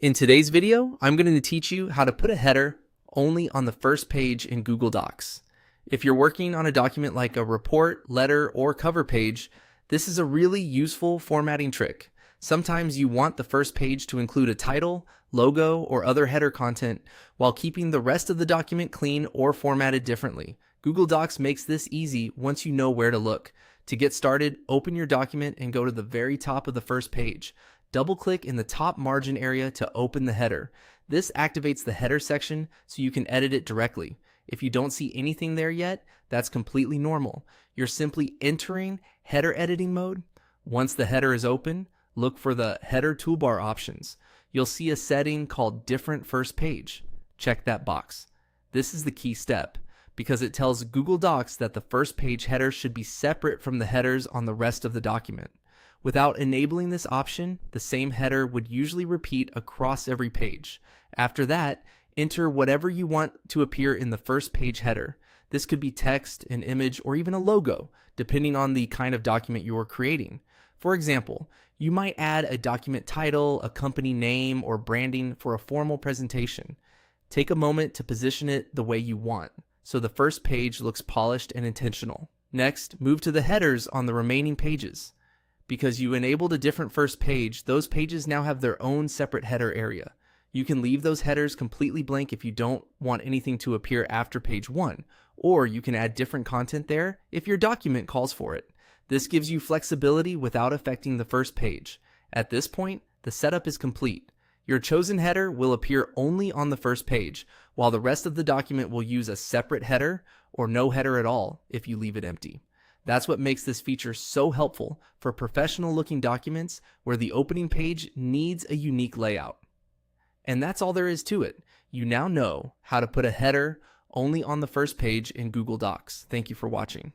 In today's video, I'm going to teach you how to put a header only on the first page in Google Docs. If you're working on a document like a report, letter, or cover page, this is a really useful formatting trick. Sometimes you want the first page to include a title, logo, or other header content while keeping the rest of the document clean or formatted differently. Google Docs makes this easy once you know where to look. To get started, open your document and go to the very top of the first page. Double-click in the top margin area to open the header. This activates the header section so you can edit it directly. If you don't see anything there yet, that's completely normal. You're simply entering header editing mode. Once the header is open, look for the header toolbar options. You'll see a setting called Different First Page. Check that box. This is the key step because it tells Google Docs that the first page header should be separate from the headers on the rest of the document. Without enabling this option, the same header would usually repeat across every page. After that, enter whatever you want to appear in the first page header. This could be text, an image, or even a logo, depending on the kind of document you are creating. For example, you might add a document title, a company name, or branding for a formal presentation. Take a moment to position it the way you want, so the first page looks polished and intentional. Next, move to the headers on the remaining pages. Because you enabled a different first page, those pages now have their own separate header area. You can leave those headers completely blank if you don't want anything to appear after page 1, or you can add different content there if your document calls for it. This gives you flexibility without affecting the first page. At this point, the setup is complete. Your chosen header will appear only on the first page, while the rest of the document will use a separate header or no header at all if you leave it empty. That's what makes this feature so helpful for professional looking documents where the opening page needs a unique layout. And that's all there is to it. You now know how to put a header only on the first page in Google Docs. Thank you for watching.